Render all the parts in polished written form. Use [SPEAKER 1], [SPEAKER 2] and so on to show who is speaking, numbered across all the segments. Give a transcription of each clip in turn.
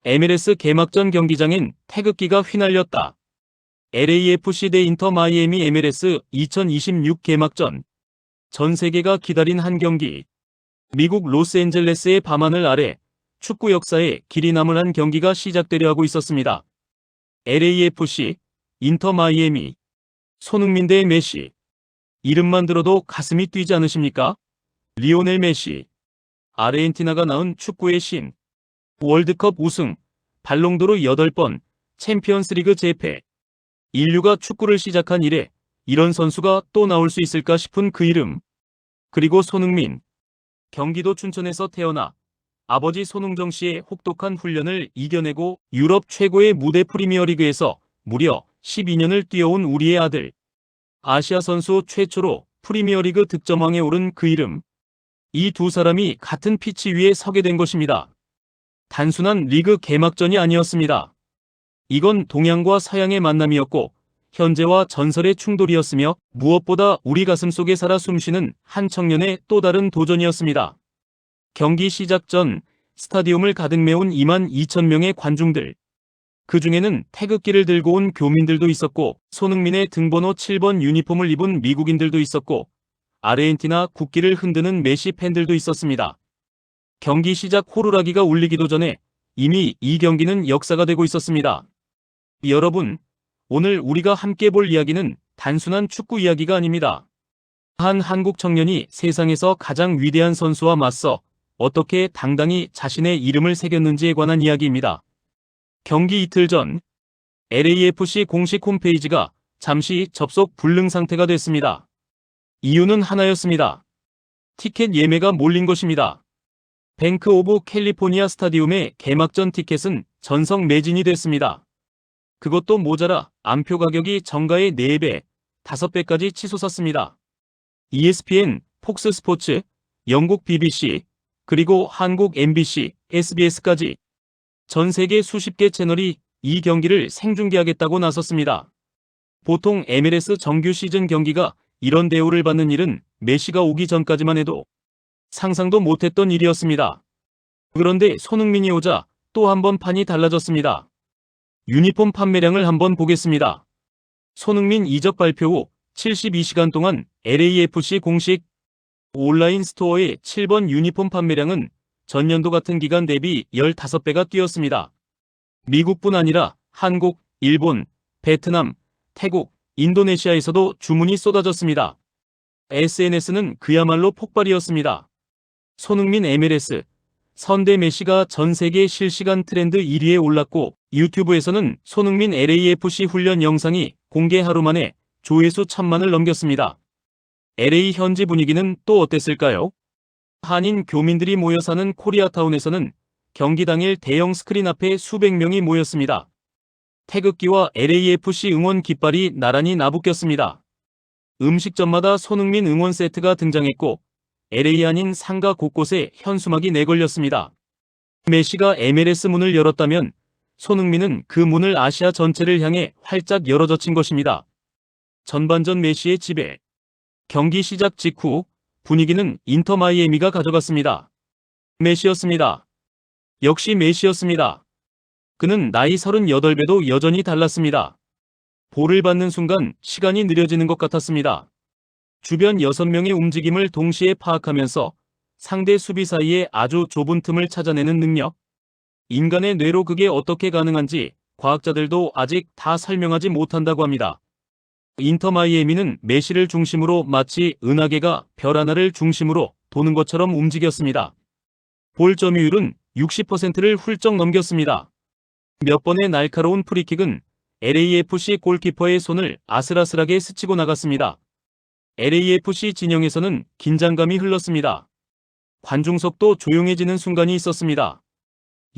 [SPEAKER 1] MLS 개막전 경기장엔 태극기가 휘날렸다. LAFC 대 인터 마이애미 MLS 2026 개막전. 전 세계가 기다린 한 경기. 미국 로스앤젤레스의 밤하늘 아래 축구 역사에 길이 남을 한 경기가 시작되려 하고 있었습니다. LAFC, 인터 마이애미, 손흥민 대 메시. 이름만 들어도 가슴이 뛰지 않으십니까? 리오넬 메시. 아르헨티나가 낳은 축구의 신. 월드컵 우승, 발롱도르 8번, 챔피언스리그 재패. 인류가 축구를 시작한 이래 이런 선수가 또 나올 수 있을까 싶은 그 이름. 그리고 손흥민. 경기도 춘천에서 태어나 아버지 손흥정 씨의 혹독한 훈련을 이겨내고 유럽 최고의 무대 프리미어리그에서 무려 12년을 뛰어온 우리의 아들. 아시아 선수 최초로 프리미어리그 득점왕에 오른 그 이름. 이 두 사람이 같은 피치 위에 서게 된 것입니다. 단순한 리그 개막전이 아니었습니다. 이건 동양과 서양의 만남이었고 현재와 전설의 충돌이었으며 무엇보다 우리 가슴속에 살아 숨쉬는 한 청년의 또 다른 도전이었습니다. 경기 시작 전 스타디움을 가득 메운 2만 2천 명의 관중들. 그 중에는 태극기를 들고 온 교민들도 있었고 손흥민의 등번호 7번 유니폼을 입은 미국인들도 있었고 아르헨티나 국기를 흔드는 메시 팬들도 있었습니다. 경기 시작 호루라기가 울리기도 전에 이미 이 경기는 역사가 되고 있었습니다. 여러분, 오늘 우리가 함께 볼 이야기는 단순한 축구 이야기가 아닙니다. 한 한국 청년이 세상에서 가장 위대한 선수와 맞서 어떻게 당당히 자신의 이름을 새겼는지에 관한 이야기입니다. 경기 이틀 전 LAFC 공식 홈페이지가 잠시 접속 불능 상태가 됐습니다. 이유는 하나였습니다. 티켓 예매가 몰린 것입니다. 뱅크 오브 캘리포니아 스타디움의 개막전 티켓은 전석 매진이 됐습니다. 그것도 모자라 안표 가격이 정가의 4배, 5배까지 치솟았습니다. ESPN, 폭스 스포츠, 영국 BBC, 그리고 한국 MBC, SBS까지 전 세계 수십 개 채널이 이 경기를 생중계하겠다고 나섰습니다. 보통 MLS 정규 시즌 경기가 이런 대우를 받는 일은 메시가 오기 전까지만 해도 상상도 못했던 일이었습니다. 그런데 손흥민이 오자 또 한 번 판이 달라졌습니다. 유니폼 판매량을 한번 보겠습니다. 손흥민 이적 발표 후 72시간 동안 LAFC 공식 온라인 스토어의 7번 유니폼 판매량은 전년도 같은 기간 대비 15배가 뛰었습니다. 미국뿐 아니라 한국, 일본, 베트남, 태국, 인도네시아에서도 주문이 쏟아졌습니다. SNS는 그야말로 폭발이었습니다. 손흥민 MLS, 선대 메시가 전 세계 실시간 트렌드 1위에 올랐고 유튜브에서는 손흥민 LAFC 훈련 영상이 공개 하루 만에 조회수 1000만을 넘겼습니다. LA 현지 분위기는 또 어땠을까요? 한인 교민들이 모여 사는 코리아타운에서는 경기 당일 대형 스크린 앞에 수백 명이 모였습니다. 태극기와 LAFC 응원 깃발이 나란히 나부꼈습니다. 음식점마다 손흥민 응원 세트가 등장했고 LA 아닌 상가 곳곳에 현수막이 내걸렸습니다. 메시가 MLS 문을 열었다면 손흥민은 그 문을 아시아 전체를 향해 활짝 열어젖힌 것입니다. 전반전 메시의 지배. 경기 시작 직후 분위기는 인터 마이애미가 가져갔습니다. 메시였습니다. 역시 메시였습니다. 그는 나이 38배도 여전히 달랐습니다. 볼을 받는 순간 시간이 느려지는 것 같았습니다. 주변 6명의 움직임을 동시에 파악하면서 상대 수비 사이에 아주 좁은 틈을 찾아내는 능력. 인간의 뇌로 그게 어떻게 가능한지 과학자들도 아직 다 설명하지 못한다고 합니다. 인터 마이애미는 메시를 중심으로 마치 은하계가 별 하나를 중심으로 도는 것처럼 움직였습니다. 볼 점유율은 60%를 훌쩍 넘겼습니다. 몇 번의 날카로운 프리킥은 LAFC 골키퍼의 손을 아슬아슬하게 스치고 나갔습니다. LAFC 진영에서는 긴장감이 흘렀습니다. 관중석도 조용해지는 순간이 있었습니다.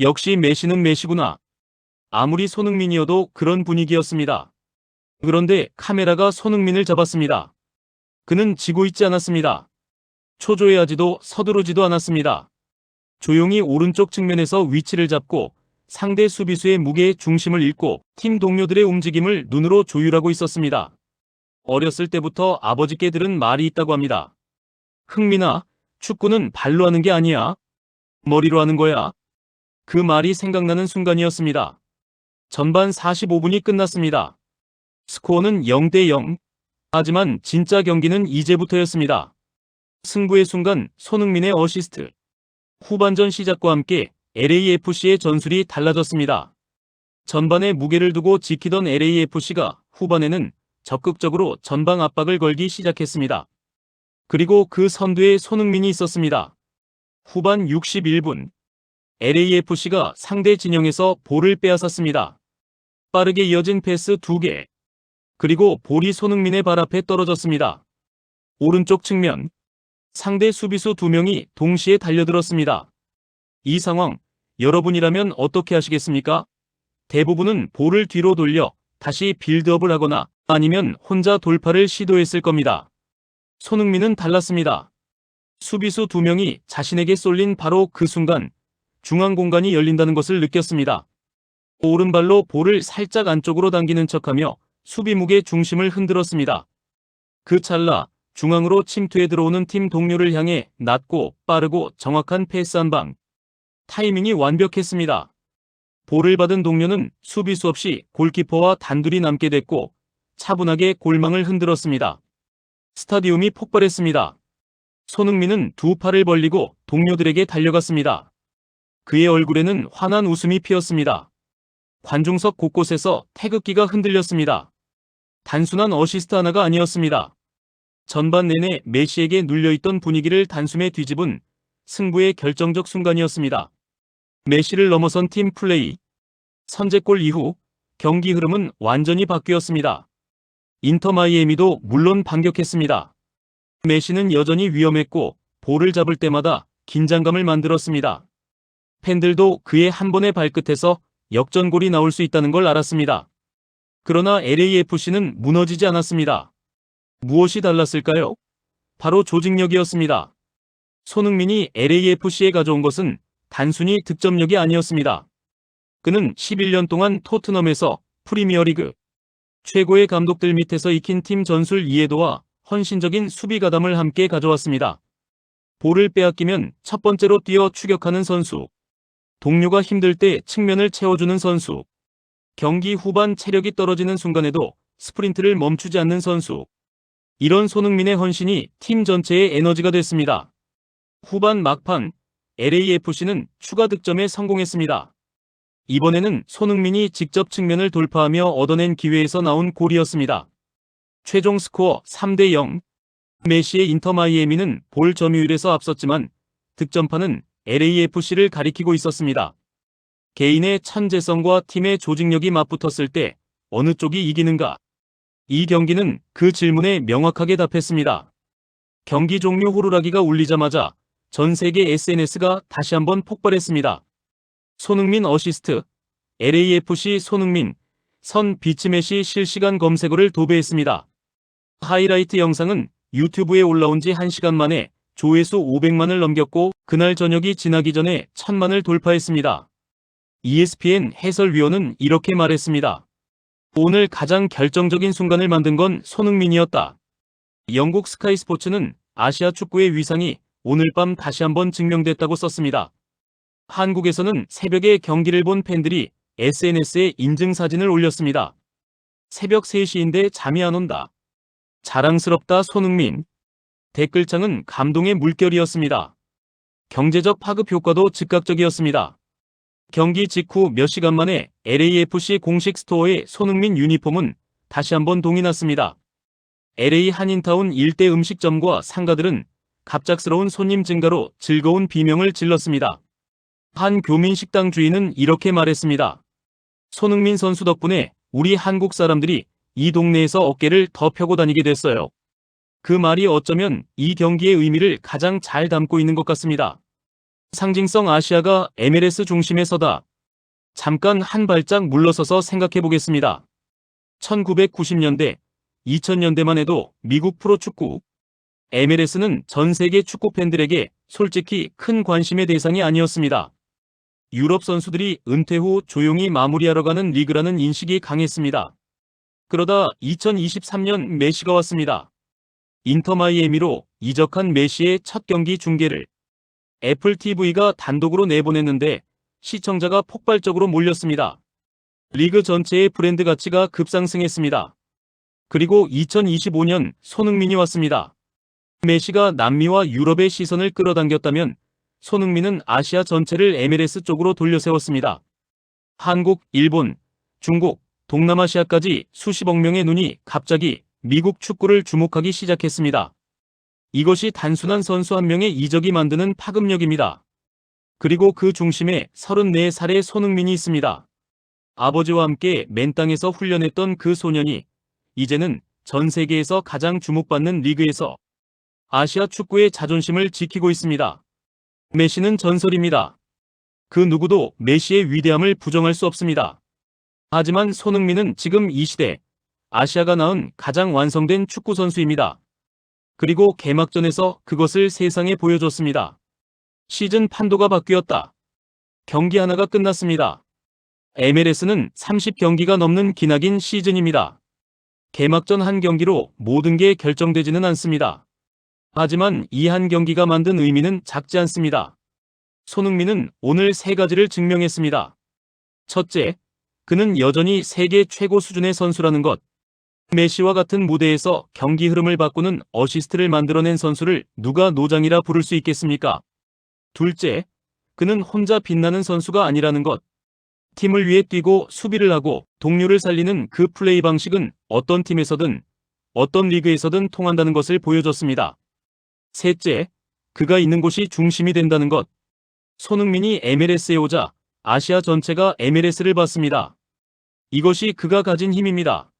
[SPEAKER 1] 역시 메시는 메시구나. 아무리 손흥민이어도 그런 분위기였습니다. 그런데 카메라가 손흥민을 잡았습니다. 그는 지고 있지 않았습니다. 초조해하지도 서두르지도 않았습니다. 조용히 오른쪽 측면에서 위치를 잡고 상대 수비수의 무게의 중심을 읽고 팀 동료들의 움직임을 눈으로 조율하고 있었습니다. 어렸을 때부터 아버지께 들은 말이 있다고 합니다. 흥민아, 축구는 발로 하는 게 아니야. 머리로 하는 거야. 그 말이 생각나는 순간이었습니다. 전반 45분이 끝났습니다. 스코어는 0대 0. 하지만 진짜 경기는 이제부터였습니다. 승부의 순간 손흥민의 어시스트. 후반전 시작과 함께 LAFC의 전술이 달라졌습니다. 전반에 무게를 두고 지키던 LAFC가 후반에는 적극적으로 전방 압박을 걸기 시작했습니다. 그리고 그 선두에 손흥민이 있었습니다. 후반 61분, LAFC가 상대 진영에서 볼을 빼앗았습니다. 빠르게 이어진 패스 2개. 그리고 볼이 손흥민의 발 앞에 떨어졌습니다. 오른쪽 측면, 상대 수비수 2명이 동시에 달려들었습니다. 이 상황, 여러분이라면 어떻게 하시겠습니까? 대부분은 볼을 뒤로 돌려 다시 빌드업을 하거나 아니면 혼자 돌파를 시도했을 겁니다. 손흥민은 달랐습니다. 수비수 2명이 자신에게 쏠린 바로 그 순간 중앙 공간이 열린다는 것을 느꼈습니다. 오른발로 볼을 살짝 안쪽으로 당기는 척하며 수비목의 중심을 흔들었습니다. 그 찰나 중앙으로 침투해 들어오는 팀 동료를 향해 낮고 빠르고 정확한 패스 한 방. 타이밍이 완벽했습니다. 볼을 받은 동료는 수비수 없이 골키퍼와 단둘이 남게 됐고 차분하게 골망을 흔들었습니다. 스타디움이 폭발했습니다. 손흥민은 두 팔을 벌리고 동료들에게 달려갔습니다. 그의 얼굴에는 환한 웃음이 피었습니다. 관중석 곳곳에서 태극기가 흔들렸습니다. 단순한 어시스트 하나가 아니었습니다. 전반 내내 메시에게 눌려있던 분위기를 단숨에 뒤집은 승부의 결정적 순간이었습니다. 메시를 넘어선 팀 플레이. 선제골 이후 경기 흐름은 완전히 바뀌었습니다. 인터 마이애미도 물론 반격했습니다. 메시는 여전히 위험했고 볼을 잡을 때마다 긴장감을 만들었습니다. 팬들도 그의 한 번의 발끝에서 역전골이 나올 수 있다는 걸 알았습니다. 그러나 LAFC는 무너지지 않았습니다. 무엇이 달랐을까요? 바로 조직력이었습니다. 손흥민이 LAFC에 가져온 것은 단순히 득점력이 아니었습니다. 그는 11년 동안 토트넘에서 프리미어리그 최고의 감독들 밑에서 익힌 팀 전술 이해도와 헌신적인 수비 가담을 함께 가져왔습니다. 볼을 빼앗기면 첫 번째로 뛰어 추격하는 선수. 동료가 힘들 때 측면을 채워주는 선수. 경기 후반 체력이 떨어지는 순간에도 스프린트를 멈추지 않는 선수. 이런 손흥민의 헌신이 팀 전체의 에너지가 됐습니다. 후반 막판 LAFC는 추가 득점에 성공했습니다. 이번에는 손흥민이 직접 측면을 돌파하며 얻어낸 기회에서 나온 골이었습니다. 최종 스코어 3대 0. 메시의 인터 마이애미는 볼 점유율에서 앞섰지만 득점파는 LAFC를 가리키고 있었습니다. 개인의 천재성과 팀의 조직력이 맞붙었을 때 어느 쪽이 이기는가? 이 경기는 그 질문에 명확하게 답했습니다. 경기 종료 호루라기가 울리자마자 전 세계 SNS가 다시 한번 폭발했습니다. 손흥민 어시스트, LAFC 손흥민, 선 비치메시 실시간 검색어를 도배했습니다. 하이라이트 영상은 유튜브에 올라온 지 1시간 만에 조회수 500만을 넘겼고 그날 저녁이 지나기 전에 1000만을 돌파했습니다. ESPN 해설위원은 이렇게 말했습니다. 오늘 가장 결정적인 순간을 만든 건 손흥민이었다. 영국 스카이 스포츠는 아시아 축구의 위상이 오늘 밤 다시 한번 증명됐다고 썼습니다. 한국에서는 새벽에 경기를 본 팬들이 SNS에 인증사진을 올렸습니다. 새벽 3시인데 잠이 안 온다. 자랑스럽다 손흥민. 댓글창은 감동의 물결이었습니다. 경제적 파급 효과도 즉각적이었습니다. 경기 직후 몇 시간 만에 LAFC 공식 스토어에 손흥민 유니폼은 다시 한번 동이 났습니다. LA 한인타운 일대 음식점과 상가들은 갑작스러운 손님 증가로 즐거운 비명을 질렀습니다. 한 교민 식당 주인은 이렇게 말했습니다. 손흥민 선수 덕분에 우리 한국 사람들이 이 동네에서 어깨를 더 펴고 다니게 됐어요. 그 말이 어쩌면 이 경기의 의미를 가장 잘 담고 있는 것 같습니다. 상징성 아시아가 MLS 중심에 서다. 잠깐 한 발짝 물러서서 생각해 보겠습니다. 1990년대, 2000년대만 해도 미국 프로축구, MLS는 전 세계 축구 팬들에게 솔직히 큰 관심의 대상이 아니었습니다. 유럽 선수들이 은퇴 후 조용히 마무리하러 가는 리그라는 인식이 강했습니다. 그러다 2023년 메시가 왔습니다. 인터 마이애미로 이적한 메시의 첫 경기 중계를 애플 TV가 단독으로 내보냈는데 시청자가 폭발적으로 몰렸습니다. 리그 전체의 브랜드 가치가 급상승했습니다. 그리고 2025년 손흥민이 왔습니다. 메시가 남미와 유럽의 시선을 끌어당겼다면 손흥민은 아시아 전체를 MLS 쪽으로 돌려세웠습니다. 한국, 일본, 중국, 동남아시아까지 수십억 명의 눈이 갑자기 미국 축구를 주목하기 시작했습니다. 이것이 단순한 선수 한 명의 이적이 만드는 파급력입니다. 그리고 그 중심에 34살의 손흥민이 있습니다. 아버지와 함께 맨 땅에서 훈련했던 그 소년이 이제는 전 세계에서 가장 주목받는 리그에서 아시아 축구의 자존심을 지키고 있습니다. 메시는 전설입니다. 그 누구도 메시의 위대함을 부정할 수 없습니다. 하지만 손흥민은 지금 이 시대 아시아가 낳은 가장 완성된 축구 선수입니다. 그리고 개막전에서 그것을 세상에 보여줬습니다. 시즌 판도가 바뀌었다. 경기 하나가 끝났습니다. MLS는 30경기가 넘는 기나긴 시즌입니다. 개막전 한 경기로 모든 게 결정되지는 않습니다. 하지만 이 한 경기가 만든 의미는 작지 않습니다. 손흥민은 오늘 세 가지를 증명했습니다. 첫째, 그는 여전히 세계 최고 수준의 선수라는 것. 메시와 같은 무대에서 경기 흐름을 바꾸는 어시스트를 만들어낸 선수를 누가 노장이라 부를 수 있겠습니까? 둘째, 그는 혼자 빛나는 선수가 아니라는 것. 팀을 위해 뛰고 수비를 하고 동료를 살리는 그 플레이 방식은 어떤 팀에서든 어떤 리그에서든 통한다는 것을 보여줬습니다. 셋째, 그가 있는 곳이 중심이 된다는 것. 손흥민이 MLS에 오자 아시아 전체가 MLS를 봤습니다. 이것이 그가 가진 힘입니다.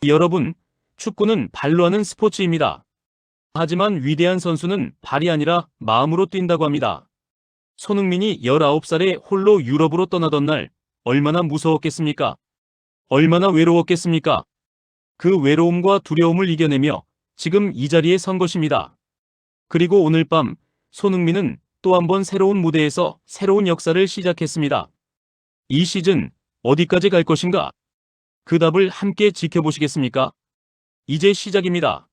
[SPEAKER 1] 여러분, 축구는 발로 하는 스포츠입니다. 하지만 위대한 선수는 발이 아니라 마음으로 뛴다고 합니다. 손흥민이 19살에 홀로 유럽으로 떠나던 날 얼마나 무서웠겠습니까? 얼마나 외로웠겠습니까? 그 외로움과 두려움을 이겨내며 지금 이 자리에 선 것입니다. 그리고 오늘 밤 손흥민은 또 한 번 새로운 무대에서 새로운 역사를 시작했습니다. 이 시즌 어디까지 갈 것인가? 그 답을 함께 지켜보시겠습니까? 이제 시작입니다.